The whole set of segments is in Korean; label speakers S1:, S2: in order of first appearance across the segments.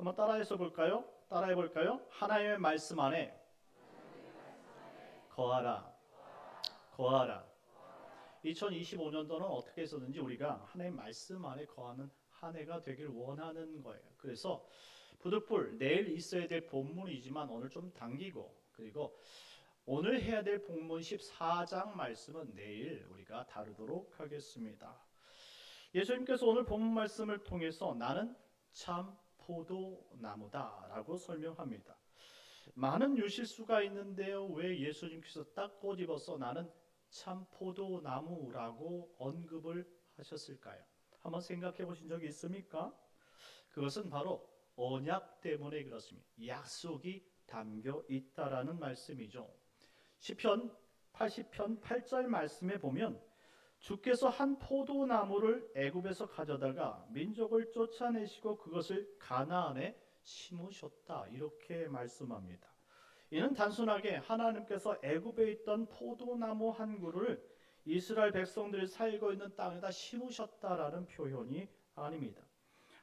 S1: 한번 따라해 볼까요? 하나님의 말씀 안에 거하라. 거하라. 2025년도는 어떻게 해서든지 우리가 하나님의 말씀 안에 거하는 한 해가 되길 원하는 거예요. 그래서 부득불 내일 있어야 될 본문이지만 오늘 좀 당기고, 그리고 오늘 해야 될 본문 14장 말씀은 내일 우리가 다루도록 하겠습니다. 예수님께서 오늘 본문 말씀을 통해서 나는 참 포도나무다 라고 설명합니다. 많은 유실수가 있는데요, 왜 예수님께서 딱 꼬집어서 나는 참 포도나무라고 언급을 하셨을까요? 한번 생각해 보신 적이 있습니까? 그것은 바로 언약 때문에 그렇습니다. 약속이 담겨 있다라는 말씀이죠. 시편 80편 8절 말씀에 보면 주께서 한 포도나무를 애굽에서 가져다가 민족을 쫓아내시고 그것을 가나안에 심으셨다, 이렇게 말씀합니다. 이는 단순하게 하나님께서 애굽에 있던 포도나무 한 그루를 이스라엘 백성들이 살고 있는 땅에다 심으셨다라는 표현이 아닙니다.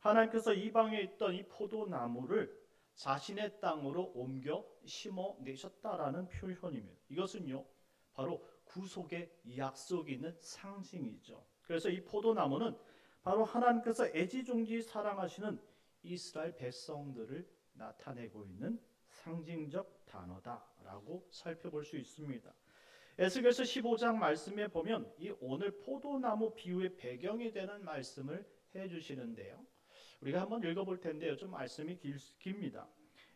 S1: 하나님께서 이방에 있던 이 포도나무를 자신의 땅으로 옮겨 심어내셨다라는 표현입니다. 이것은요, 바로 구속의 약속이 있는 상징이죠. 그래서 이 포도나무는 바로 하나님께서 애지중지 사랑하시는 이스라엘 백성들을 나타내고 있는 상징적 단어다라고 살펴볼 수 있습니다. 에스겔서 15장 말씀에 보면 이 오늘 포도나무 비유의 배경이 되는 말씀을 해주시는데요, 우리가 한번 읽어볼 텐데요, 좀 말씀이 깁니다.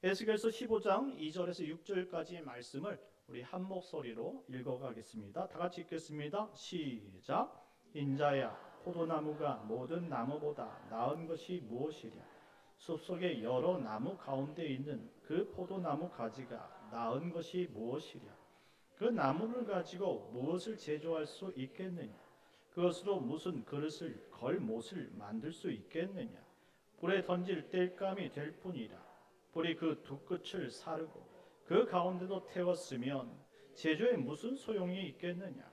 S1: 에스겔서 15장 2절에서 6절까지의 말씀을 우리 한 목소리로 읽어가겠습니다. 다 같이 읽겠습니다. 시작. 인자야, 포도나무가 모든 나무보다 나은 것이 무엇이랴? 숲속의 여러 나무 가운데 있는 그 포도나무 가지가 나은 것이 무엇이랴? 그 나무를 가지고 무엇을 제조할 수 있겠느냐? 그것으로 무슨 그릇을 걸 못을 만들 수 있겠느냐? 불에 던질 땔감이 될 뿐이라. 불이 그 두 끝을 사르고 그 가운데도 태웠으면 제조에 무슨 소용이 있겠느냐?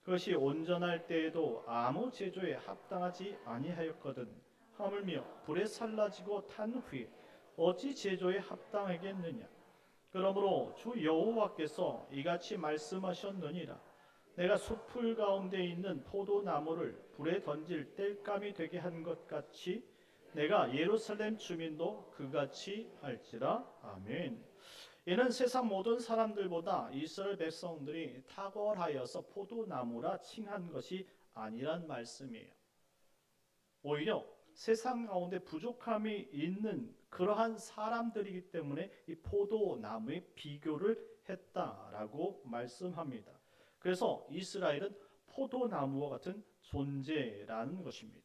S1: 그것이 온전할 때에도 아무 제조에 합당하지 아니하였거든. 하물며 불에 살라지고 탄 후에 어찌 제조에 합당하겠느냐? 그러므로 주 여호와께서 이같이 말씀하셨느니라. 내가 숲풀 가운데 있는 포도나무를 불에 던질 땔감이 되게 한 것 같이 내가 예루살렘 주민도 그같이 할지라. 아멘. 이는 세상 모든 사람들보다 이스라엘 백성들이 탁월하여서 포도나무라 칭한 것이 아니란 말씀이에요. 오히려 세상 가운데 부족함이 있는 그러한 사람들이기 때문에 이 포도나무의 비교를 했다라고 말씀합니다. 그래서 이스라엘은 포도나무와 같은 존재라는 것입니다.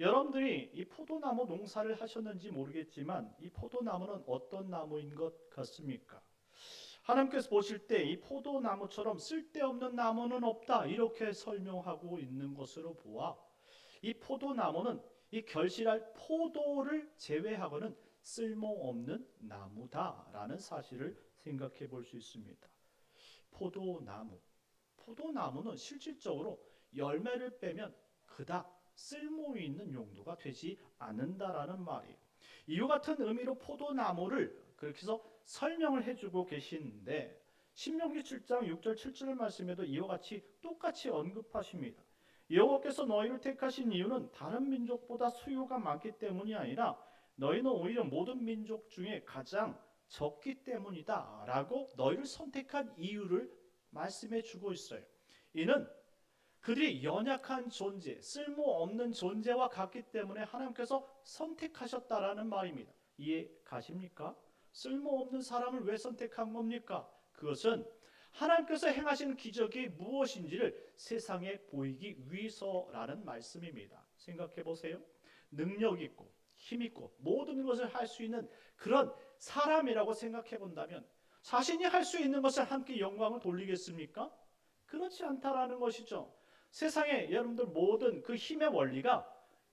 S1: 여러분들이 이 포도나무 농사를 하셨는지 모르겠지만 이 포도나무는 어떤 나무인 것 같습니까? 하나님께서 보실 때 이 포도나무처럼 쓸데없는 나무는 없다, 이렇게 설명하고 있는 것으로 보아 이 포도나무는 이 결실할 포도를 제외하고는 쓸모없는 나무다라는 사실을 생각해 볼 수 있습니다. 포도나무는 실질적으로 열매를 빼면 그닥 쓸모 있는 용도가 되지 않는다라는 말이에요. 이와 같은 의미로 포도나무를 그렇게 해서 설명을 해주고 계시는데 신명기 7장 6절 7절 말씀에도 이와 같이 똑같이 언급하십니다. 여호와께서 너희를 택하신 이유는 다른 민족보다 수요가 많기 때문이 아니라 너희는 오히려 모든 민족 중에 가장 적기 때문이다 라고 너희를 선택한 이유를 말씀해 주고 있어요. 이는 그들이 연약한 존재, 쓸모없는 존재와 같기 때문에 하나님께서 선택하셨다라는 말입니다. 이해 가십니까? 쓸모없는 사람을 왜 선택한 겁니까? 그것은 하나님께서 행하신 기적이 무엇인지를 세상에 보이기 위해서라는 말씀입니다. 생각해 보세요. 능력 있고 힘 있고 모든 것을 할 수 있는 그런 사람이라고 생각해 본다면 자신이 할 수 있는 것을 함께 영광을 돌리겠습니까? 그렇지 않다라는 것이죠. 세상에 여러분들 모든 그 힘의 원리가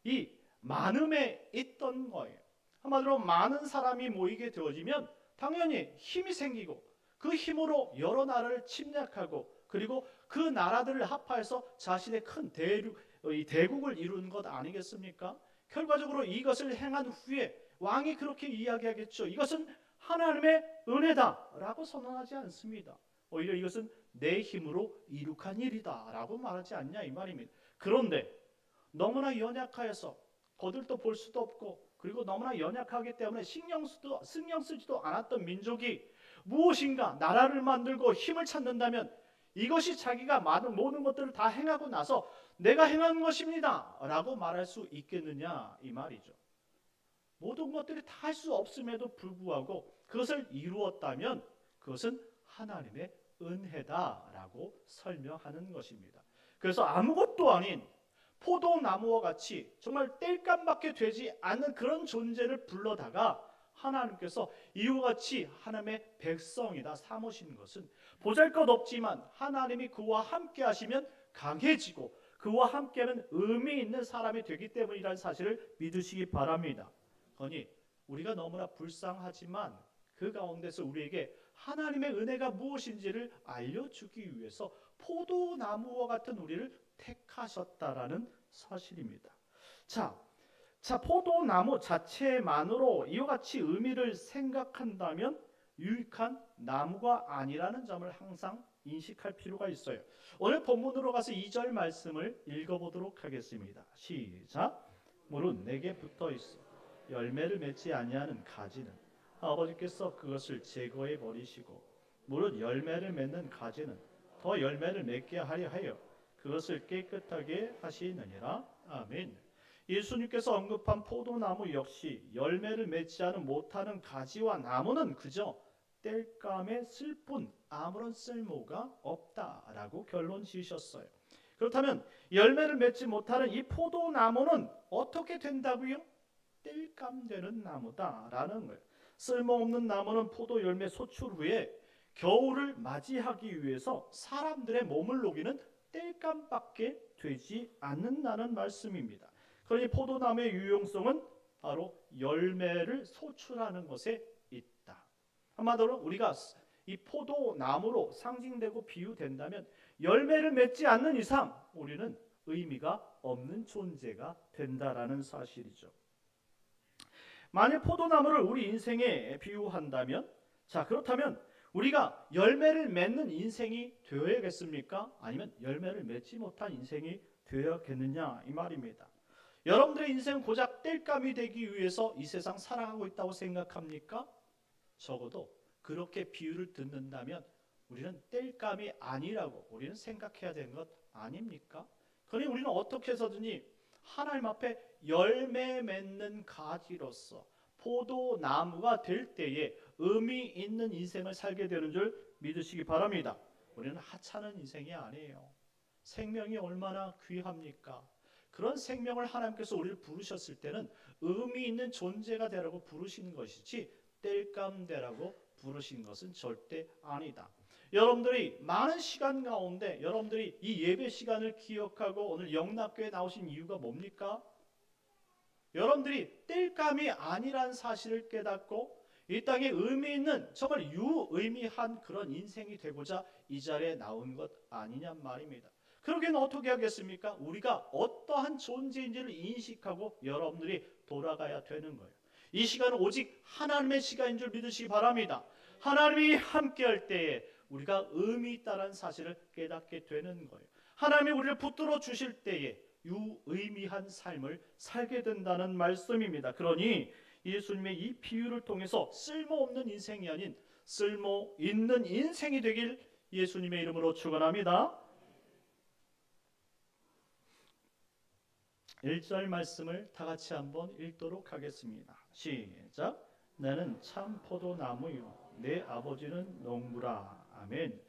S1: 이 많음에 있던 거예요. 한마디로 많은 사람이 모이게 되어지면 당연히 힘이 생기고 그 힘으로 여러 나라를 침략하고 그리고 그 나라들을 합하여서 자신의 큰 대국을 이루는 것 아니겠습니까? 결과적으로 이것을 행한 후에 왕이 그렇게 이야기하겠죠. 이것은 하나님의 은혜다라고 선언하지 않습니다. 오히려 이것은 내 힘으로 이룩한 일이다라고 말하지 않냐 이 말입니다. 그런데 너무나 연약하여서 거들떠 볼 수도 없고 그리고 너무나 연약하기 때문에 신경 쓰지도 않았던 민족이 무엇인가 나라를 만들고 힘을 찾는다면 이것이 자기가 많은 모든 것들을 다 행하고 나서 내가 행한 것입니다 라고 말할 수 있겠느냐 이 말이죠. 모든 것들이 다 할 수 없음에도 불구하고 그것을 이루었다면 그것은 하나님의 은혜다라고 설명하는 것입니다. 그래서 아무것도 아닌 포도나무와 같이 정말 땔감밖에 되지 않는 그런 존재를 불러다가 하나님께서 이와 같이 하나님의 백성이다 삼으신 것은 보잘것없지만 하나님이 그와 함께 하시면 강해지고 그와 함께하면 의미 있는 사람이 되기 때문이라는 사실을 믿으시기 바랍니다. 그러니 우리가 너무나 불쌍하지만 그 가운데서 우리에게 하나님의 은혜가 무엇인지를 알려주기 위해서 포도나무와 같은 우리를 택하셨다라는 사실입니다. 자, 포도나무 자체만으로 이와 같이 의미를 생각한다면 유익한 나무가 아니라는 점을 항상 인식할 필요가 있어요. 오늘 본문으로 가서 2절 말씀을 읽어보도록 하겠습니다. 시작. 물은 내게 붙어 있어 열매를 맺지 아니하는 가지는 아버지께서 그것을 제거해 버리시고 물은 열매를 맺는 가지는 더 열매를 맺게 하려 하여 그것을 깨끗하게 하시느니라. 아멘. 예수님께서 언급한 포도나무 역시 열매를 맺지 않은 못하는 가지와 나무는 그저 땔감에 쓸 뿐 아무런 쓸모가 없다라고 결론 지으셨어요. 그렇다면 열매를 맺지 못하는 이 포도나무는 어떻게 된다고요? 땔감되는 나무다라는 거예요. 쓸모없는 나무는 포도 열매 소출 후에 겨울을 맞이하기 위해서 사람들의 몸을 녹이는 땔감밖에 되지 않는다는 말씀입니다. 그러니 포도나무의 유용성은 바로 열매를 소출하는 것에 있다. 한마디로 우리가 이 포도나무로 상징되고 비유된다면 열매를 맺지 않는 이상 우리는 의미가 없는 존재가 된다라는 사실이죠. 만일 포도나무를 우리 인생에 비유한다면 그렇다면 우리가 열매를 맺는 인생이 되어야겠습니까? 아니면 열매를 맺지 못한 인생이 되어야겠느냐 이 말입니다. 여러분들의 인생은 고작 땔감이 되기 위해서 이 세상 살아가고 있다고 생각합니까? 적어도 그렇게 비유를 듣는다면 우리는 땔감이 아니라고 우리는 생각해야 되는 것 아닙니까? 그러니 우리는 어떻게 해서든지 하나님 앞에 열매 맺는 가지로서 포도나무가 될 때에 의미 있는 인생을 살게 되는 줄 믿으시기 바랍니다. 우리는 하찮은 인생이 아니에요. 생명이 얼마나 귀합니까? 그런 생명을 하나님께서 우리를 부르셨을 때는 의미 있는 존재가 되라고 부르신 것이지 땔감 되라고 부르신 것은 절대 아니다. 여러분들이 많은 시간 가운데 여러분들이 이 예배 시간을 기억하고 오늘 영락교회에 나오신 이유가 뭡니까? 여러분들이 땔감이 아니란 사실을 깨닫고 이 땅에 의미 있는 정말 유의미한 그런 인생이 되고자 이 자리에 나온 것 아니냔 말입니다. 그러기엔 어떻게 하겠습니까? 우리가 어떠한 존재인지를 인식하고 여러분들이 돌아가야 되는 거예요. 이 시간은 오직 하나님의 시간인 줄 믿으시기 바랍니다. 하나님이 함께할 때에 우리가 의미 있다는 사실을 깨닫게 되는 거예요. 하나님이 우리를 붙들어 주실 때에 유의미한 삶을 살게 된다는 말씀입니다. 그러니 예수님의 이 비유를 통해서 쓸모없는 인생이 아닌 쓸모 있는 인생이 되길 예수님의 이름으로 축원합니다. 1절 말씀을 다 같이 한번 읽도록 하겠습니다. 시작. 나는 참 포도나무요 내 아버지는 농부라. 아멘.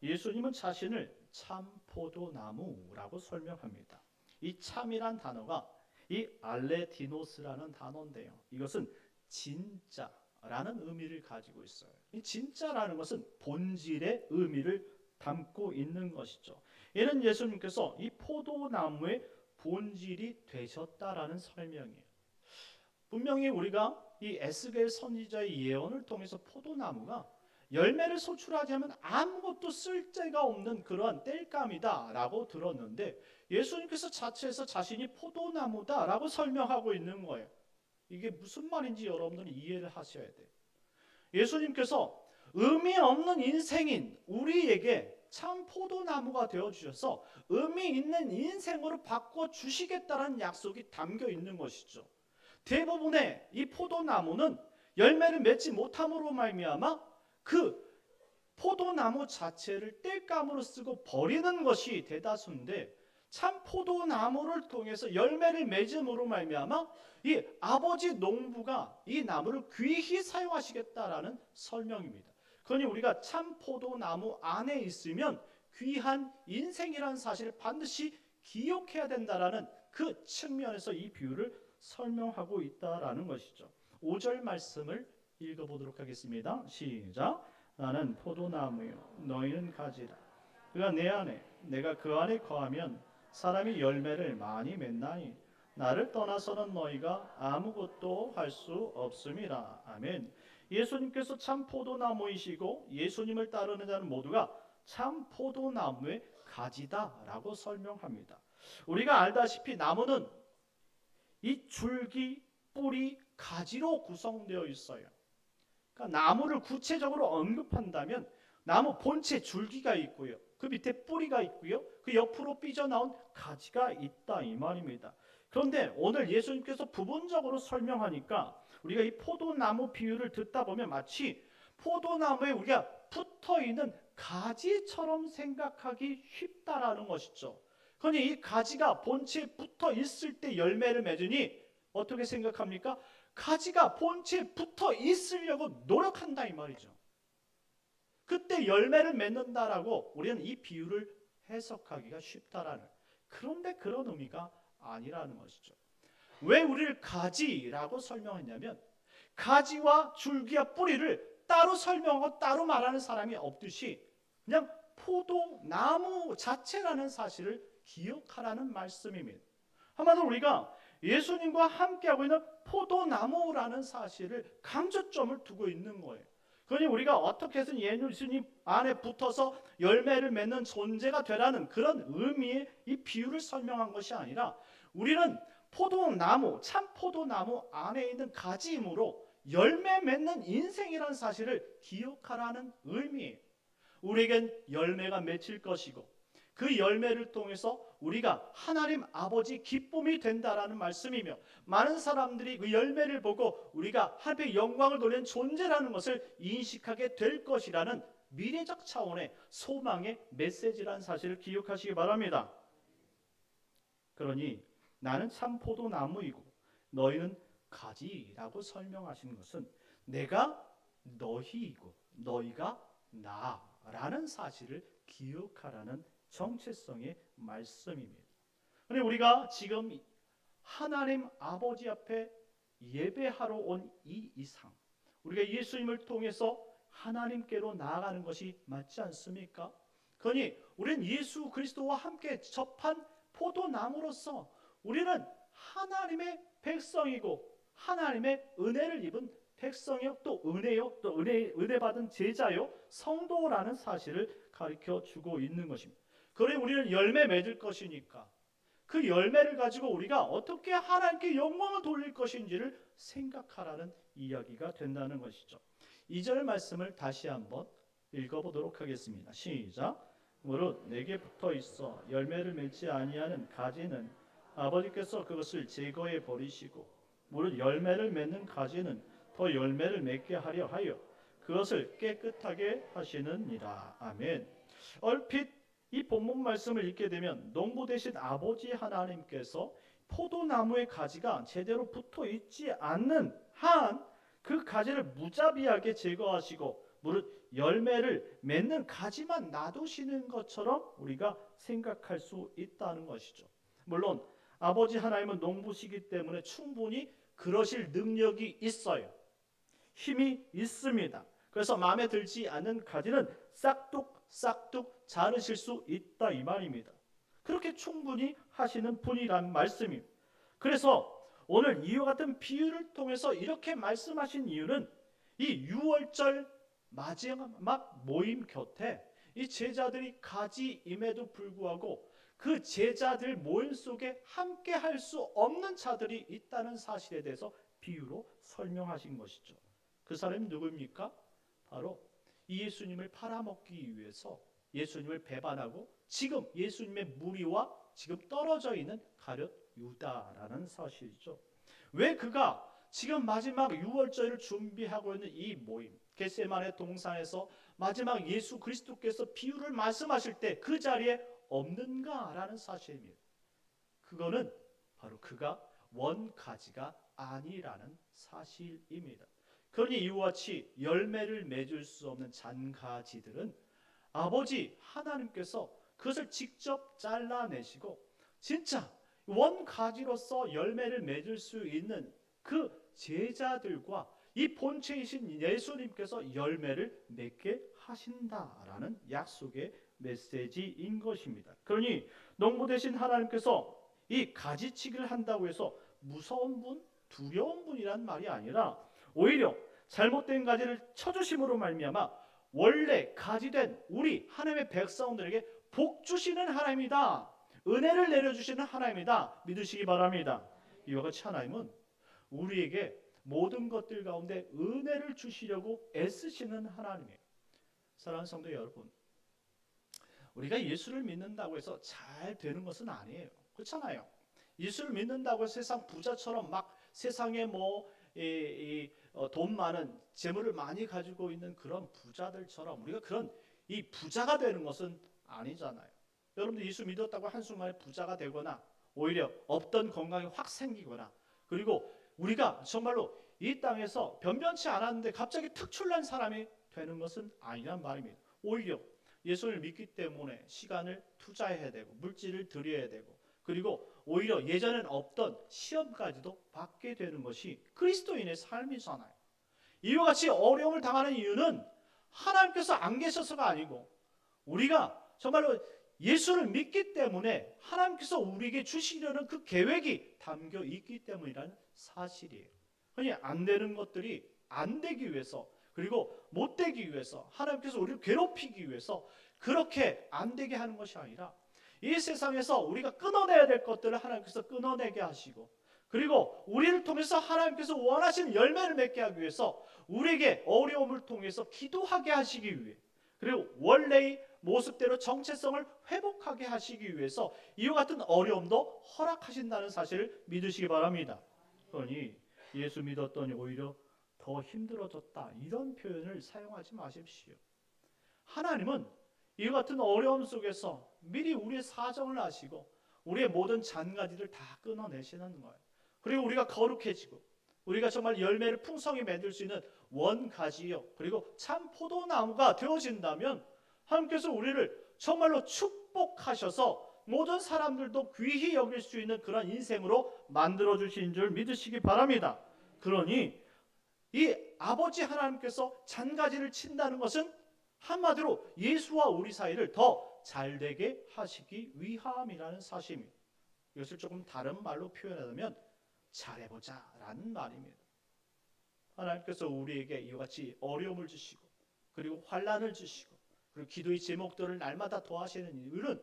S1: 예수님은 자신을 참 포도나무라고 설명합니다. 이 참이란 단어가 이 알레디노스라는 단어인데요. 이것은 진짜라는 의미를 가지고 있어요. 이 진짜라는 것은 본질의 의미를 담고 있는 것이죠. 이는 예수님께서 이 포도나무의 본질이 되셨다라는 설명이에요. 분명히 우리가 이 에스겔 선지자의 예언을 통해서 포도나무가 열매를 소출하지 않으면 아무것도 쓸데가 없는 그러한 땔감이다라고 들었는데 예수님께서 자체에서 자신이 포도나무다라고 설명하고 있는 거예요. 이게 무슨 말인지 여러분들이 이해를 하셔야 돼요. 예수님께서 의미 없는 인생인 우리에게 참 포도나무가 되어주셔서 의미 있는 인생으로 바꿔주시겠다는 약속이 담겨 있는 것이죠. 대부분의 이 포도나무는 열매를 맺지 못함으로 말미암아 그 포도나무 자체를 땔감으로 쓰고 버리는 것이 대다수인데, 참 포도나무를 통해서 열매를 맺음으로 말미암아 이 아버지 농부가 이 나무를 귀히 사용하시겠다라는 설명입니다. 그러니 우리가 참 포도나무 안에 있으면 귀한 인생이라는 사실을 반드시 기억해야 된다라는 그 측면에서 이 비유를 설명하고 있다라는 것이죠. 5절 말씀을 읽어보도록 하겠습니다. 시작. 나는 포도나무요 너희는 가지라. 그가 내 안에 내가 그 안에 거하면 사람이 열매를 많이 맺나니 나를 떠나서는 너희가 아무것도 할 수 없음이라. 아멘. 예수님께서 참 포도나무이시고 예수님을 따르는 자는 모두가 참 포도나무의 가지다라고 설명합니다. 우리가 알다시피 나무는 이 줄기, 뿌리, 가지로 구성되어 있어요. 그러니까 나무를 구체적으로 언급한다면 나무 본체 줄기가 있고요, 그 밑에 뿌리가 있고요, 그 옆으로 삐져나온 가지가 있다 이 말입니다. 그런데 오늘 예수님께서 부분적으로 설명하니까 우리가 이 포도나무 비유를 듣다 보면 마치 포도나무에 우리가 붙어있는 가지처럼 생각하기 쉽다라는 것이죠. 그러니 이 가지가 본체에 붙어 있을 때 열매를 맺으니 어떻게 생각합니까? 가지가 본체에 붙어 있으려고 노력한다 이 말이죠. 그때 열매를 맺는다라고 우리는 이 비유를 해석하기가 쉽다라는, 그런데 그런 의미가 아니라는 것이죠. 왜 우리를 가지라고 설명했냐면 가지와 줄기와 뿌리를 따로 설명하고 따로 말하는 사람이 없듯이 그냥 포도나무 자체라는 사실을 기억하라는 말씀입니다. 한마디로 우리가 예수님과 함께하고 있는 포도나무라는 사실을 강조점을 두고 있는 거예요. 그러니 우리가 어떻게 해서 예수님 안에 붙어서 열매를 맺는 존재가 되라는 그런 의미의 이 비유를 설명한 것이 아니라 우리는 포도나무, 참 포도나무 안에 있는 가지이므로 열매 맺는 인생이라는 사실을 기억하라는 의미예요. 우리에겐 열매가 맺힐 것이고 그 열매를 통해서 우리가 하나님 아버지 기쁨이 된다라는 말씀이며, 많은 사람들이 그 열매를 보고 우리가 하나님의 영광을 돌리는 존재라는 것을 인식하게 될 것이라는 미래적 차원의 소망의 메시지라는 사실을 기억하시기 바랍니다. 그러니 나는 참 포도나무이고 너희는 가지라고 설명하시는 것은 내가 너희이고 너희가 나라는 사실을 기억하라는 정체성의 말씀입니다. 그런데 우리가 지금 하나님 아버지 앞에 예배하러 온 이 이상, 우리가 예수님을 통해서 하나님께로 나아가는 것이 맞지 않습니까? 그러니 우리는 예수 그리스도와 함께 접한 포도나무로서 우리는 하나님의 백성이고 하나님의 은혜를 입은 백성이요, 또 은혜요, 또 은혜 받은 제자요, 성도라는 사실을 가르쳐 주고 있는 것입니다. 그러니 우리는 열매 맺을 것이니까 그 열매를 가지고 우리가 어떻게 하나님께 영광을 돌릴 것인지를 생각하라는 이야기가 된다는 것이죠. 2절 말씀을 다시 한번 읽어보도록 하겠습니다. 시작. 무릇 내게 붙어 있어 열매를 맺지 아니하는 가지는 아버지께서 그것을 제거해 버리시고 무릇 열매를 맺는 가지는 더 열매를 맺게 하려 하여 그것을 깨끗하게 하시느니라. 아멘. 얼핏 이 본문 말씀을 읽게 되면 농부 되신 아버지 하나님께서 포도나무의 가지가 제대로 붙어 있지 않는 한 그 가지를 무자비하게 제거하시고 무릇 열매를 맺는 가지만 놔두시는 것처럼 우리가 생각할 수 있다는 것이죠. 물론 아버지 하나님은 농부시기 때문에 충분히 그러실 능력이 있어요. 힘이 있습니다. 그래서 마음에 들지 않는 가지는 싹둑 자르실 수 있다 이 말입니다. 그렇게 충분히 하시는 분이란 말씀입니다. 그래서 오늘 이와 같은 비유를 통해서 이렇게 말씀하신 이유는 이 6월절 마지막 모임 곁에 이 제자들이 가지임에도 불구하고 그 제자들 모임 속에 함께 할 수 없는 자들이 있다는 사실에 대해서 비유로 설명하신 것이죠. 그 사람이 누구입니까? 바로 이 예수님을 팔아먹기 위해서 예수님을 배반하고 지금 예수님의 무리와 지금 떨어져 있는 가룟 유다라는 사실이죠. 왜 그가 지금 마지막 유월절을 준비하고 있는 이 모임, 겟세마네 동산에서 마지막 예수 그리스도께서 비유를 말씀하실 때 그 자리에 없는가라는 사실입니다. 그거는 바로 그가 원가지가 아니라는 사실입니다. 그러니 이와 같이 열매를 맺을 수 없는 잔가지들은 아버지 하나님께서 그것을 직접 잘라내시고 진짜 원가지로서 열매를 맺을 수 있는 그 제자들과 이 본체이신 예수님께서 열매를 맺게 하신다라는 약속의 메시지인 것입니다. 그러니 농부 되신 하나님께서 이 가지치기를 한다고 해서 무서운 분, 두려운 분이란 말이 아니라 오히려 잘못된 가지를 쳐주심으로 말미암아 원래 가지된 우리 하나님의 백성들에게 복 주시는 하나님이다, 은혜를 내려주시는 하나님이다 믿으시기 바랍니다. 이와 같이 하나님은 우리에게 모든 것들 가운데 은혜를 주시려고 애쓰시는 하나님이에요. 사랑하는 성도 여러분, 우리가 예수를 믿는다고 해서 잘 되는 것은 아니에요. 그렇잖아요. 예수를 믿는다고 세상 부자처럼 막 세상에 돈 많은 재물을 많이 가지고 있는 그런 부자들처럼 우리가 그런 이 부자가 되는 것은 아니잖아요. 여러분들 예수 믿었다고 한순간에 부자가 되거나 오히려 없던 건강이 확 생기거나 그리고 우리가 정말로 이 땅에서 변변치 않았는데 갑자기 특출난 사람이 되는 것은 아니란 말입니다. 오히려 예수를 믿기 때문에 시간을 투자해야 되고 물질을 들여야 되고 그리고 오히려 예전엔 없던 시험까지도 받게 되는 것이 그리스도인의 삶이잖아요. 이와 같이 어려움을 당하는 이유는 하나님께서 안 계셔서가 아니고 우리가 정말로 예수를 믿기 때문에 하나님께서 우리에게 주시려는 그 계획이 담겨 있기 때문이라는 사실이에요. 그러니 안 되는 것들이 안 되기 위해서 그리고 못 되기 위해서 하나님께서 우리를 괴롭히기 위해서 그렇게 안 되게 하는 것이 아니라 이 세상에서 우리가 끊어내야 될 것들을 하나님께서 끊어내게 하시고 그리고 우리를 통해서 하나님께서 원하시는 열매를 맺게 하기 위해서 우리에게 어려움을 통해서 기도하게 하시기 위해 그리고 원래의 모습대로 정체성을 회복하게 하시기 위해서 이와 같은 어려움도 허락하신다는 사실을 믿으시기 바랍니다. 그러니 예수 믿었더니 오히려 더 힘들어졌다 이런 표현을 사용하지 마십시오. 하나님은 이와 같은 어려움 속에서 미리 우리의 사정을 아시고 우리의 모든 잔가지를 다 끊어내시는 거예요. 그리고 우리가 거룩해지고 우리가 정말 열매를 풍성히 맺을 수 있는 원가지요 그리고 참 포도나무가 되어진다면 하나님께서 우리를 정말로 축복하셔서 모든 사람들도 귀히 여길 수 있는 그런 인생으로 만들어주신 줄 믿으시기 바랍니다. 그러니 이 아버지 하나님께서 잔가지를 친다는 것은 한마디로 예수와 우리 사이를 더 잘되게 하시기 위함이라는 사실입니다. 이것을 조금 다른 말로 표현하자면 잘해보자라는 말입니다. 하나님께서 우리에게 이와 같이 어려움을 주시고 그리고 환난을 주시고 그리고 기도의 제목들을 날마다 더하시는 이유는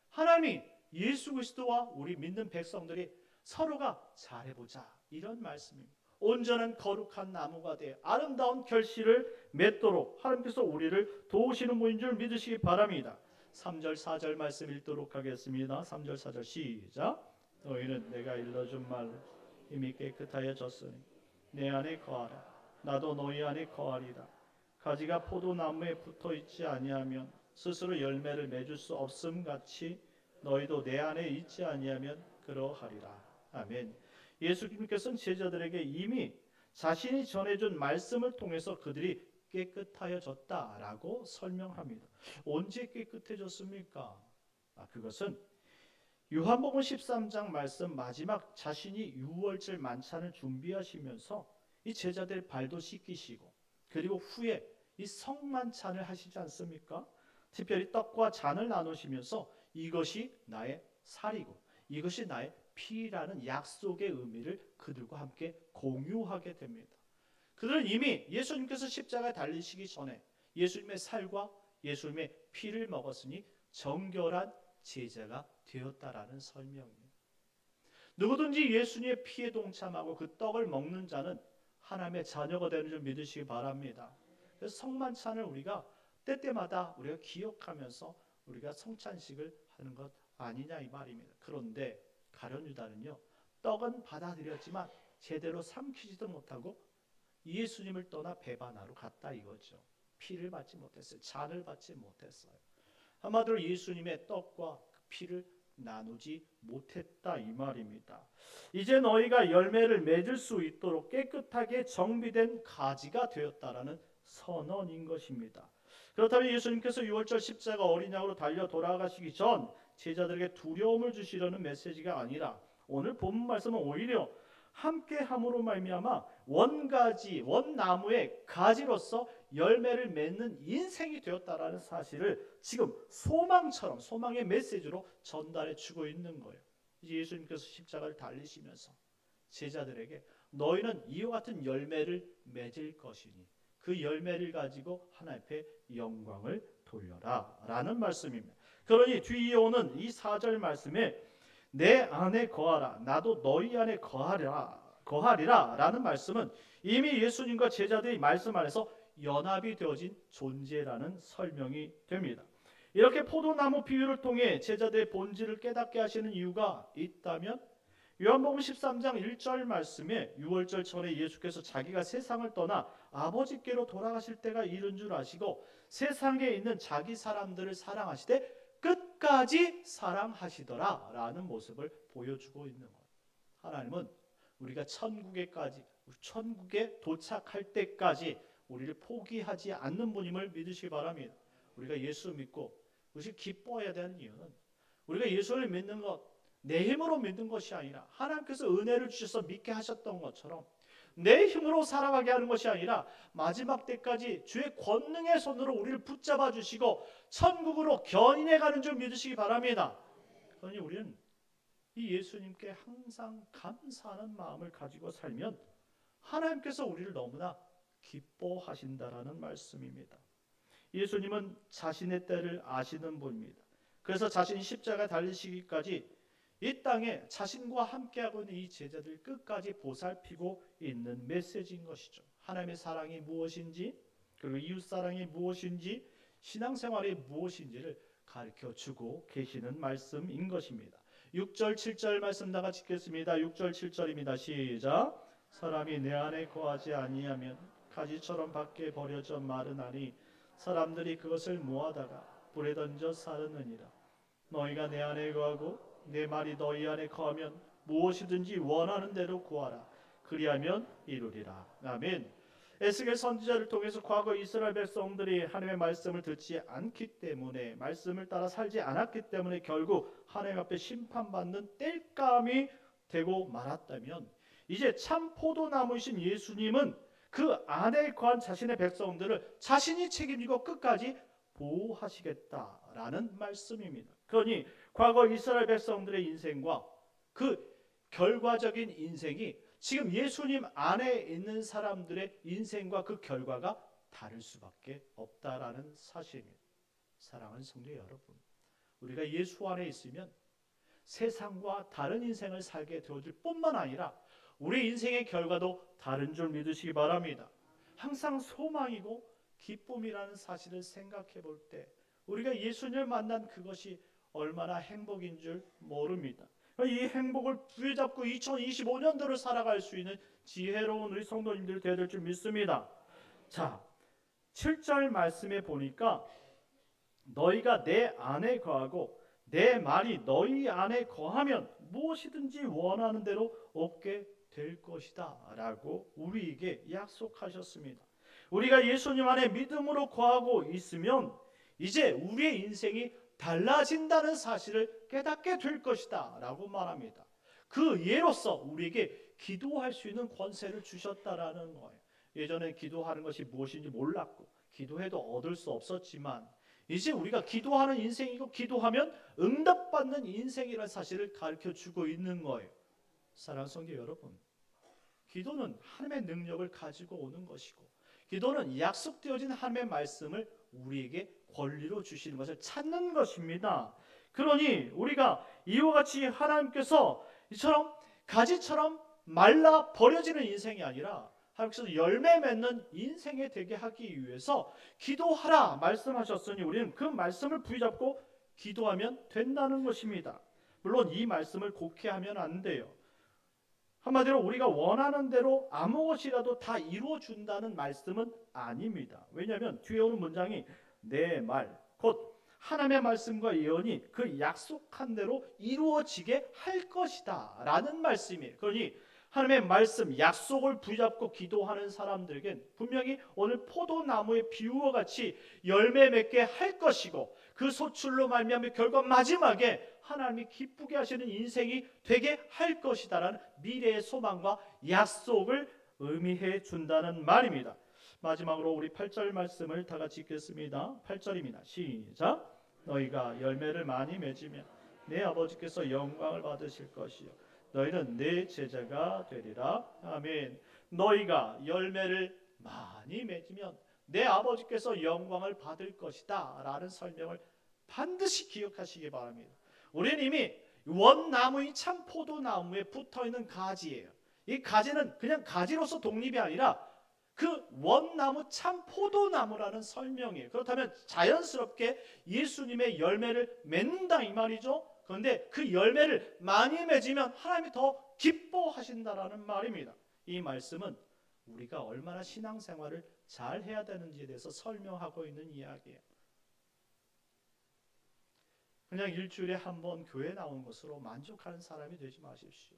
S1: 하나님이 예수 그리스도와 우리 믿는 백성들이 서로가 잘해보자 이런 말씀입니다. 온전한 거룩한 나무가 되어 아름다운 결실을 맺도록 하나님께서 우리를 도우시는 분인 줄 믿으시기 바랍니다. 3절 4절 말씀 읽도록 하겠습니다. 3절 4절 시작. 너희는 내가 일러준 말로 이미 깨끗하여졌으니 내 안에 거하라. 나도 너희 안에 거하리라. 가지가 포도나무에 붙어있지 아니하면 스스로 열매를 맺을 수 없음 같이 너희도 내 안에 있지 아니하면 그러하리라. 아멘. 예수님께서는 제자들에게 이미 자신이 전해준 말씀을 통해서 그들이 깨끗하여졌다라고 설명합니다. 언제 깨끗해졌습니까? 그것은 요한복음 13장 말씀 마지막 자신이 유월절 만찬을 준비하시면서 이 제자들 발도 씻기시고 그리고 후에 이 성만찬을 하시지 않습니까? 특별히 떡과 잔을 나누시면서 이것이 나의 살이고 이것이 나의 피라는 약속의 의미를 그들과 함께 공유하게 됩니다. 그들은 이미 예수님께서 십자가에 달리시기 전에 예수님의 살과 예수님의 피를 먹었으니 정결한 제자가 되었다라는 설명입니다. 누구든지 예수님의 피에 동참하고 그 떡을 먹는 자는 하나님의 자녀가 되는 줄 믿으시기 바랍니다. 그래서 성만찬을 우리가 때때마다 우리가 기억하면서 우리가 성찬식을 하는 것 아니냐 이 말입니다. 그런데 가룟 유다는요, 떡은 받아들였지만 제대로 삼키지도 못하고 예수님을 떠나 배반하러 갔다 이거죠. 피를 받지 못했어요. 잔을 받지 못했어요. 한마디로 예수님의 떡과 피를 나누지 못했다 이 말입니다. 이제 너희가 열매를 맺을 수 있도록 깨끗하게 정비된 가지가 되었다라는 선언인 것입니다. 그렇다면 예수님께서 6월절 십자가 어린 양으로 달려 돌아가시기 전 제자들에게 두려움을 주시려는 메시지가 아니라 오늘 본문 말씀은 오히려 함께함으로 말미암아 원가지 원나무의 가지로서 열매를 맺는 인생이 되었다라는 사실을 지금 소망처럼 소망의 메시지로 전달해 주고 있는 거예요. 이제 예수님께서 십자가를 달리시면서 제자들에게 너희는 이와 같은 열매를 맺을 것이니 그 열매를 가지고 하나님 앞에 영광을 돌려라 라는 말씀입니다. 그러니 뒤에 오는 이 4절 말씀에 내 안에 거하라 나도 너희 안에 거하리라 라는 말씀은 이미 예수님과 제자들이 말씀 안에서 연합이 되어진 존재라는 설명이 됩니다. 이렇게 포도나무 비유를 통해 제자들의 본질을 깨닫게 하시는 이유가 있다면 요한복음 13장 1절 말씀에 6월절 전에 예수께서 자기가 세상을 떠나 아버지께로 돌아가실 때가 이른 줄 아시고 세상에 있는 자기 사람들을 사랑하시되 끝까지 사랑하시더라 라는 모습을 보여주고 있는 거예요. 하나님은 우리가 천국에 도착할 때까지 우리를 포기하지 않는 분임을 믿으시기 바랍니다. 우리가 예수 믿고 그것이 기뻐해야 되는 이유는 우리가 예수를 믿는 것 내 힘으로 믿는 것이 아니라 하나님께서 은혜를 주셔서 믿게 하셨던 것처럼 내 힘으로 살아가게 하는 것이 아니라 마지막 때까지 주의 권능의 손으로 우리를 붙잡아 주시고 천국으로 견인해 가는 줄 믿으시기 바랍니다. 그러니 우리는 이 예수님께 항상 감사하는 마음을 가지고 살면 하나님께서 우리를 너무나 기뻐하신다라는 말씀입니다. 예수님은 자신의 때를 아시는 분입니다. 그래서 자신이 십자가에 달리시기까지 이 땅에 자신과 함께하고 있는 이 제자들 끝까지 보살피고 있는 메시지인 것이죠. 하나님의 사랑이 무엇인지 그리고 이웃사랑이 무엇인지 신앙생활이 무엇인지를 가르쳐주고 계시는 말씀인 것입니다. 6절 7절 말씀 다 같이 읽겠습니다. 6절 7절입니다. 시작. 사람이 내 안에 거하지 아니하면 가지처럼 밖에 버려져 마르나니 사람들이 그것을 모아다가 불에 던져 사르느니라. 너희가 내 안에 거하고 내 말이 너희 안에 거하면 무엇이든지 원하는 대로 구하라. 그리하면 이루리라. 아멘. 에스겔 선지자를 통해서 과거 이스라엘 백성들이 하나님의 말씀을 듣지 않기 때문에 말씀을 따라 살지 않았기 때문에 결국 하나님 앞에 심판받는 땔감이 되고 말았다면 이제 참 포도나무이신 예수님은 그 안에 거한 자신의 백성들을 자신이 책임지고 끝까지 보호하시겠다라는 말씀입니다. 그러니 과거 이스라엘 백성들의 인생과 그 결과적인 인생이 지금 예수님 안에 있는 사람들의 인생과 그 결과가 다를 수밖에 없다라는 사실입니다. 사랑하는 성도 여러분, 우리가 예수 안에 있으면 세상과 다른 인생을 살게 되어줄 뿐만 아니라 우리 인생의 결과도 다른 줄 믿으시기 바랍니다. 항상 소망이고 기쁨이라는 사실을 생각해 볼 때 우리가 예수님을 만난 그것이 얼마나 행복인 줄 모릅니다. 이 행복을 부여잡고 2025년도를 살아갈 수 있는 지혜로운 우리 성도님들 되어야 될 줄 믿습니다. 자, 7절 말씀에 보니까 너희가 내 안에 거하고 내 말이 너희 안에 거하면 무엇이든지 원하는 대로 얻게 될 것이다 라고 우리에게 약속하셨습니다. 우리가 예수님 안에 믿음으로 거하고 있으면 이제 우리의 인생이 달라진다는 사실을 깨닫게 될 것이다 라고 말합니다. 그 예로서 우리에게 기도할 수 있는 권세를 주셨다라는 거예요. 예전에 기도하는 것이 무엇인지 몰랐고 기도해도 얻을 수 없었지만 이제 우리가 기도하는 인생이고 기도하면 응답받는 인생이라는 사실을 가르쳐주고 있는 거예요. 사랑하는 성도 여러분, 기도는 하나님의 능력을 가지고 오는 것이고 기도는 약속되어진 하나님의 말씀을 우리에게 권리로 주시는 것을 찾는 것입니다. 그러니 우리가 이와 같이 하나님께서 이처럼 가지처럼 말라 버려지는 인생이 아니라 하나님께서 열매 맺는 인생이 되게 하기 위해서 기도하라 말씀하셨으니 우리는 그 말씀을 부여잡고 기도하면 된다는 것입니다. 물론 이 말씀을 곡해하면 안 돼요. 한마디로 우리가 원하는 대로 아무것이라도 다 이루어준다는 말씀은 아닙니다. 왜냐하면 뒤에 오는 문장이 내 말, 곧 하나님의 말씀과 예언이 그 약속한 대로 이루어지게 할 것이다 라는 말씀이에요. 그러니 하나님의 말씀, 약속을 붙잡고 기도하는 사람들에겐 분명히 오늘 포도나무의 비유와 같이 열매 맺게 할 것이고 그 소출로 말미암아 결과 마지막에 하나님이 기쁘게 하시는 인생이 되게 할 것이다라는 미래의 소망과 약속을 의미해 준다는 말입니다. 마지막으로 우리 8절 말씀을 다 같이 읽겠습니다. 8절입니다. 시작. 너희가 열매를 많이 맺으면 내 아버지께서 영광을 받으실 것이요 너희는 내 제자가 되리라. 아멘. 너희가 열매를 많이 맺으면 내 아버지께서 영광을 받을 것이다 라는 설명을 반드시 기억하시기 바랍니다. 우리는 이미 원나무인 참 포도나무에 붙어있는 가지예요. 이 가지는 그냥 가지로서 독립이 아니라 그 원나무 참 포도나무라는 설명이에요. 그렇다면 자연스럽게 예수님의 열매를 맺는다 이 말이죠. 그런데 그 열매를 많이 맺으면 하나님이 더 기뻐하신다라는 말입니다. 이 말씀은 우리가 얼마나 신앙생활을 잘 해야 되는지에 대해서 설명하고 있는 이야기예요. 그냥 일주일에 한 번 교회 나오는 것으로 만족하는 사람이 되지 마십시오.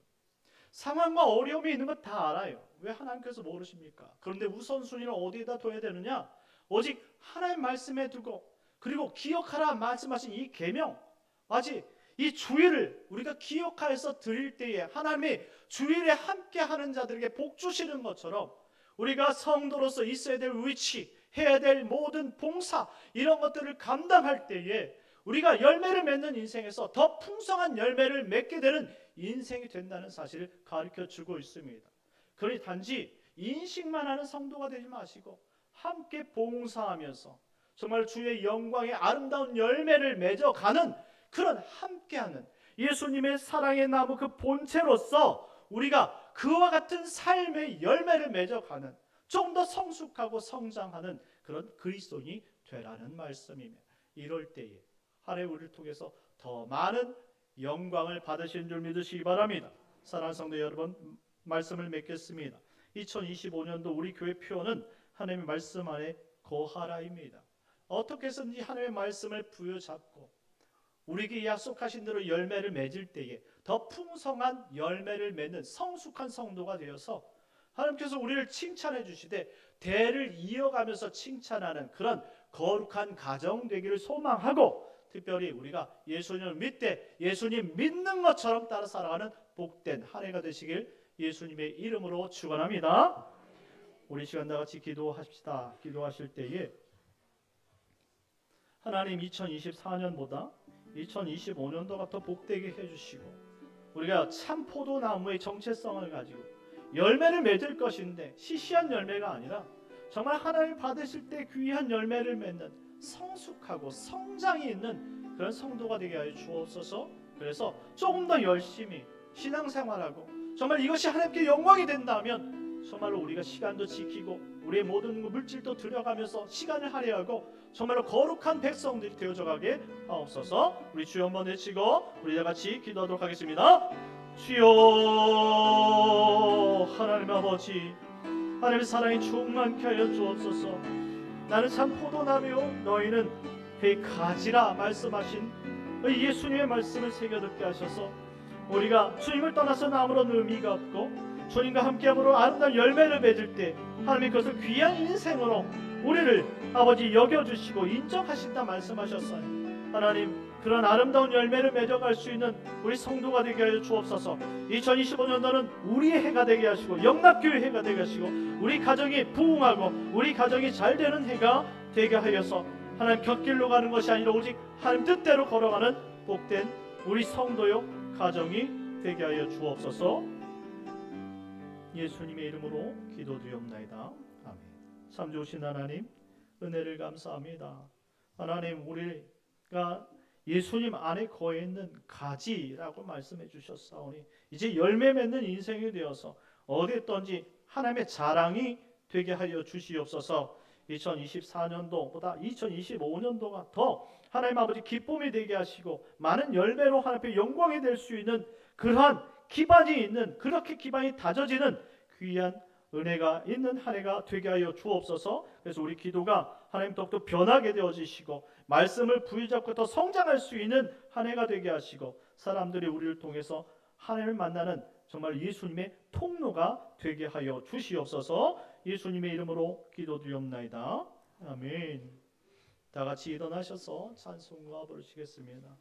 S1: 상황과 어려움이 있는 것 다 알아요. 왜 하나님께서 모르십니까? 그런데 우선순위를 어디에다 둬야 되느냐? 오직 하나님 말씀에 두고 그리고 기억하라 말씀하신 이 계명, 아직 이 주일을 우리가 기억하여서 드릴 때에 하나님이 주일에 함께하는 자들에게 복 주시는 것처럼 우리가 성도로서 있어야 될 위치, 해야 될 모든 봉사 이런 것들을 감당할 때에 우리가 열매를 맺는 인생에서 더 풍성한 열매를 맺게 되는 인생이 된다는 사실을 가르쳐주고 있습니다. 그러니 단지 인식만 하는 성도가 되지 마시고 함께 봉사하면서 정말 주의 영광의 아름다운 열매를 맺어가는 그런 함께하는 예수님의 사랑의 나무 그 본체로서 우리가 그와 같은 삶의 열매를 맺어가는 좀 더 성숙하고 성장하는 그런 그리스도인이 되라는 말씀입니다. 이럴 때에 하나님 우리를 통해서 더 많은 영광을 받으시는 줄 믿으시기 바랍니다. 사랑하는 성도 여러분, 말씀을 맺겠습니다. 2025년도 우리 교회 표어는 하나님의 말씀 안에 거하라입니다. 어떻게 해서든지 하나님의 말씀을 부여잡고 우리에게 약속하신 대로 열매를 맺을 때에 더 풍성한 열매를 맺는 성숙한 성도가 되어서 하나님께서 우리를 칭찬해 주시되 대를 이어가면서 칭찬하는 그런 거룩한 가정 되기를 소망하고 특별히 우리가 예수님을 믿되 예수님 믿는 것처럼 따라 살아가는 복된 한 해가 되시길 예수님의 이름으로 축원합니다. 우리 시간 다 같이 기도하십시다. 기도하실 때에 하나님 2024년보다 2025년도가 더 복되게 해주시고 우리가 참 포도나무의 정체성을 가지고 열매를 맺을 것인데 시시한 열매가 아니라 정말 하나님 받으실 때 귀한 열매를 맺는 성숙하고 성장이 있는 그런 성도가 되게 하여 주옵소서. 그래서 조금 더 열심히 신앙생활하고 정말 이것이 하나님께 영광이 된다면 정말로 우리가 시간도 지키고 우리의 모든 물질도 들여가면서 시간을 할애하고 정말로 거룩한 백성들이 되어져 가게 하옵소서. 우리 주여 한번 외치고 우리 다 같이 기도하도록 하겠습니다. 주여 하나님 아버지 하나님의 사랑이 충만케 하여 주옵소서. 나는 참 포도나무요 너희는 그 가지라 말씀하신 예수님의 말씀을 새겨듣게 하셔서 우리가 주님을 떠나서는 아무런 의미가 없고 주님과 함께함으로 아름다운 열매를 맺을 때 하나님이 그것을 귀한 인생으로 우리를 아버지 여겨주시고 인정하신다 말씀하셨어요. 하나님 그런 아름다운 열매를 맺어갈 수 있는 우리 성도가 되게 하여 주옵소서. 2025년도는 우리의 해가 되게 하시고 영락교회 해가 되게 하시고 우리 가정이 부흥하고 우리 가정이 잘 되는 해가 되게 하여서 하나님 곁길로 가는 것이 아니라 오직 하나님 뜻대로 걸어가는 복된 우리 성도요 가정이 되게 하여 주옵소서. 예수님의 이름으로 기도드리옵나이다. 아멘. 참 좋으신 하나님 은혜를 감사합니다. 하나님 우리가 예수님 안에 거해 있는 가지라고 말씀해 주셨사오니 이제 열매 맺는 인생이 되어서 어디 있든지 하나님의 자랑이 되게 하여 주시옵소서. 2024년도보다 2025년도가 더 하나님 아버지 기쁨이 되게 하시고 많은 열매로 하나님 앞에 영광이 될 수 있는 그러한 기반이 있는, 그렇게 기반이 다져지는 귀한 은혜가 있는 한 해가 되게 하여 주옵소서. 그래서 우리 기도가 하나님 더욱더 변하게 되어지시고 말씀을 부여잡고 더 성장할 수 있는 한 해가 되게 하시고 사람들이 우리를 통해서 하나님을 만나는 정말 예수님의 통로가 되게 하여 주시옵소서. 예수님의 이름으로 기도드리옵나이다. 아멘. 다 같이 일어나셔서 찬송과 부르시겠습니다.